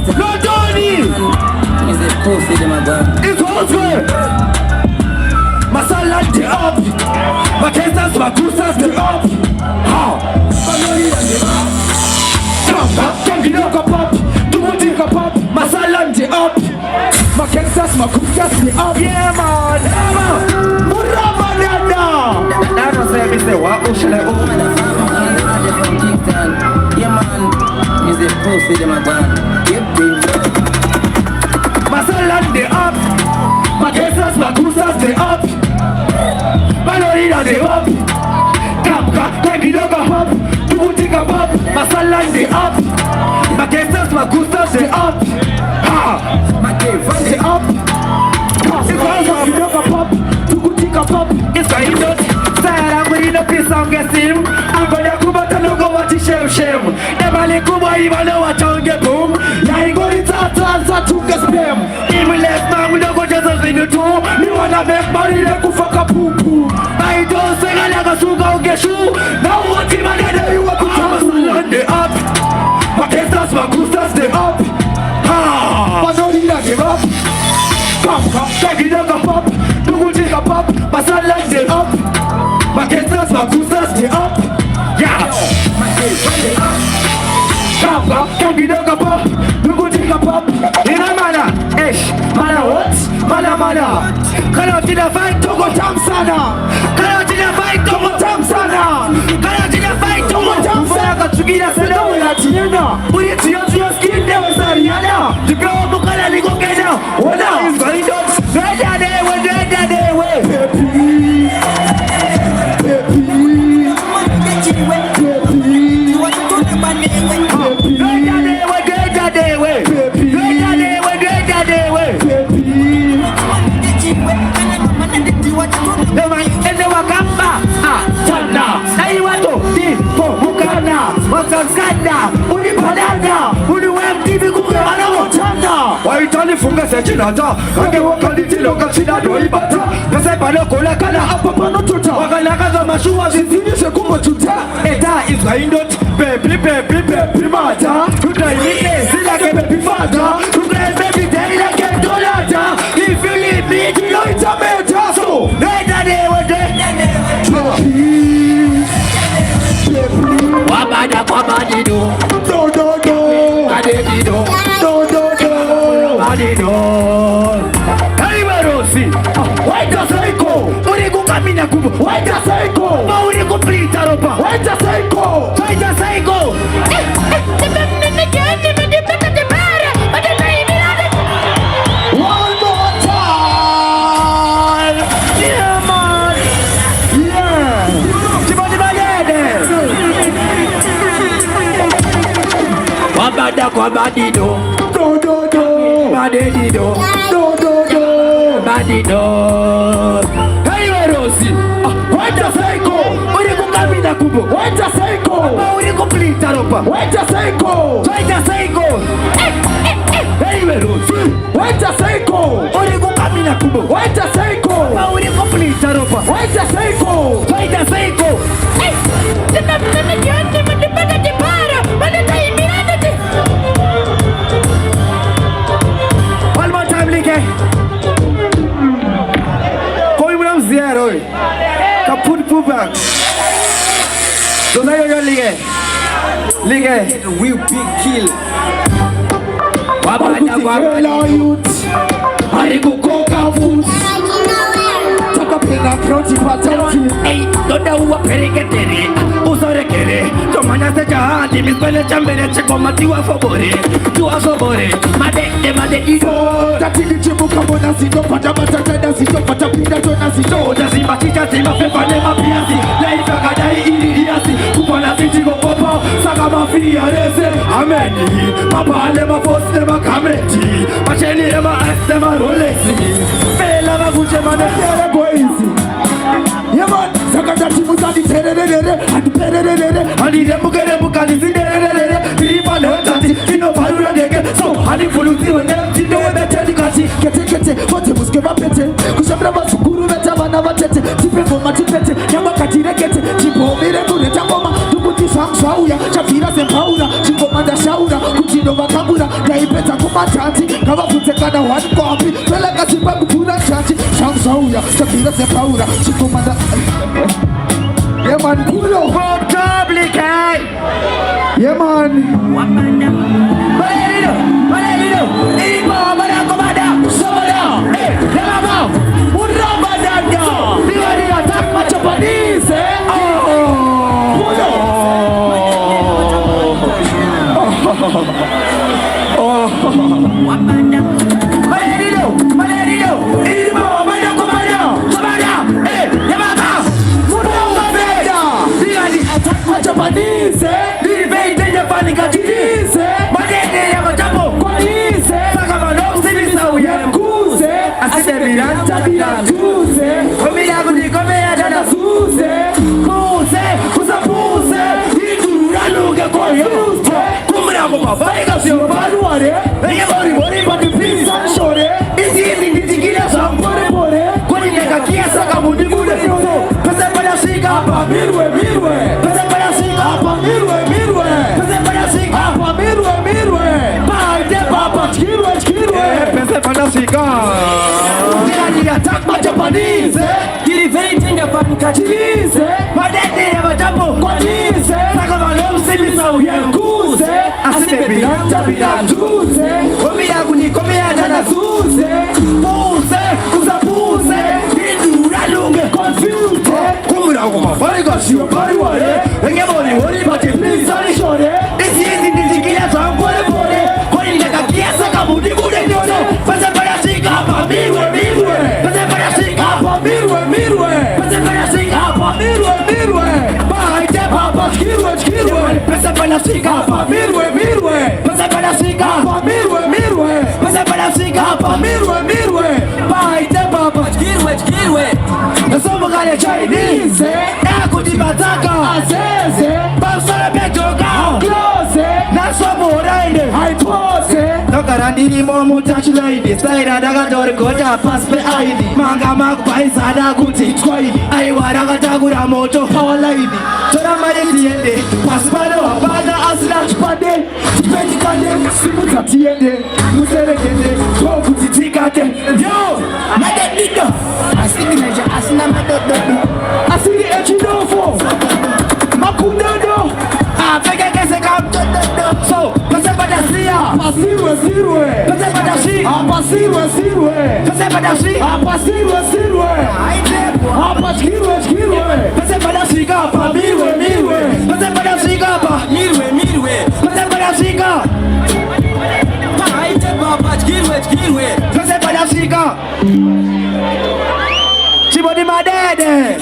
No Tony. Is it pussy them a gun? It's Oscar. Masala the up. Makestas, Makusas the up. How? Come back, can you knock a pop? Do you think a pop? Masala the up. Makestas, Makusas the up. Yeah man. Muraba nada. That was say Mr. Wako shall I open the from Kingston. Yeah man. Is it pussy them a gun? Yep. Masala the up. Makestas, Makusas the up. Ballerina the up. Kapka, can you knock a pop? Do you think a pop? Masala the up. Makestas, Makusas the up. Ha. Makestas the up. It's going to I'm going to piss on get him. I'm going to come back and go what he shame. Never let go by even know what tongue get boom. Like going to answer to get spam. Even less man, we don't go just as in the two. You want to make money like a fuck a poo poo. I don't say I like a sugar get shoe. Now what him and then you want to tell the up. My casters, my boosters, they up. Ha! But don't you give up? Come, take it up, pop. Do you take a pop? My son like they up. My casters, my boosters, they up. Yeah. My casters, they up. Come, take it up, pop. Do you take a pop? In a manner, ish. Mana what? Mana. Come out in the fight, Togo Tamsana. Come out in the fight, Togo Tamsana. Come out in the fight, Togo Tamsana. Together, say no, we're not Tiana. We need to use your skin, there was Ariana. The girl who can only go get down. What now? It's going on. Waitani funga sechinata Kage wakaditi loka china doibata Pese pano kola kala hapa pano tuta Wakalakaza mashuwa zizidishe kumo tuta Eta Israindot Baby mata Tukaimike silake baby fata Tukaim baby day like dolata If you leave me you know it's a meta So Neta dewe Wabada kwa badido Do Adedido Kaiwarosi Waita Seiko Uriku kamina kubo Waita Seiko Uriku plita ropa Waita Seiko Waita Seiko One more time Yeah man Yeah Chibadi bagede Wabada kwa badido Badido, Badido. Hey, Rosi, waita Seiko. Uriku kamina kubo. Waita Seiko. Uriku plita ropa. Waita Seiko. Waita Seiko. Hey, Rosi, waita Seiko. Uriku kamina kubo. Waita Seiko. Uriku plita ropa. Waita Seiko. Waita Seiko. Zero. Kaput Pubak. So now you're Ligue. We big kill. Wabada youth. Ariku Koka Foods. Taka pena proti patati. Hey, don't know what perigetere. Usore kere. Tomana se jahadi. Mispele chambere cheko matiwa favore. Tua favore. Made ido. Tati ni chibu kabona sito. Pata batata sito. Pata pinda tona sito. Jazima chicha sima fefa nema piasi. Laifa kadai iliasi. Kupana siti go popo. Saka mafia rese. Ameni. Papa nema fos nema kameti. Macheni nema es nema rolexi. Mela maguche mane kere boisi. Yaman. Saka tati musadi tererere. Adi pererere. Adi remukere mukani ziderere. Riba lehotati. Kino parura dege. So adi fuluti wene. Tino webe telikati. Kete. Fote muske vapete. Kushabra basukuru veta vana vatete. Tipe ngoma tipete. Nyama katirekete. Chipo mire kureta ngoma. Dubuti shauya. Chafira sempaura. Chipo manda shaura. Kuchindo vakabura. Naipe Peta kumatanti kama kutekana one copy Fela kasi babu pura chanti Shamsauya Sabira sepaura Chikumanda Yeah man pulo Public Yeah man Malerido Ibo Marakomada Somada Yamama Urabadanda Diwali attack Japanese Malerido Ibo Marakomada Somada Yamama Urabadanda Diwali attack Japanese Divide Japani Katise Madene Yamajapo Kwalise Sakamano Sibisa Uyankuze Asite Miranta Birantuze Komila Kuni Komea Dana Suze Kuse Kusapuse Idura Luge Koyuse Kumra Kuma Vaiga Sio Baruare Ege Mori Mori Pati Pisa Shore Isi Tikila Sampore Pore Kuni Neka Kia Saka Mudi Mude Yoso Pese Pada Sika Apa Mirwe Pese Pada Sika Apa Mirwe Pese Pada Sika Apa Mirwe Paite Papa Chirwe Pese Pada Sika Dili attack my Japanese Dili very tender Pan Kachise Madete Yamajapo Kwalise Sakamano Sibisa Uyankuze Asite Birantuze Komia Kuni Komea Dana Suze Puse Kusapuse Idura Lunge Confuse Kumura Kuma Vaiga Sio Baruare Ege Mori Mori Pati Pisa Shore Isi Tikila Sampore Pore Koni Neka Kia Saka Mudi Mude Yoso Pese Pada Sika Apa Mirwe Pese Pada Sika Apa Mirwe Pese Pada Sika Apa Mirwe Paite Papa Chirwe Pese Pada Sika Apa Mirwe Pese Pada Sika Apa Mirwe Pese Pada Sika Apa Mirwe Paite Papa Chirwe Nasomo kale Chinese Kutibataka Azeze Basara Betoka Close Nasomo Rainde Hypose Nakarandini Momu touch lady Saira daga dore goja paspe aidi Manga magbai sada kuti twaidi Aiwa daga tagura moto power lady Tora mareti yende Paspano abada asla chupade Tupeti kande Simuta tiende Musere kende Toku titikate Yo Madedito Asini meja asina madododo Asini echidofo Makundodo Pegekese kam So Pese pada siya Pasirwe Pese pada si Pasirwe Pese pada si Pasirwe Paskirwe Pese pada si kapa Mirwe Pese pada si kapa Mirwe Pese pada si kapa Paite papa Skirwe Pese pada si kapa Chibodi madede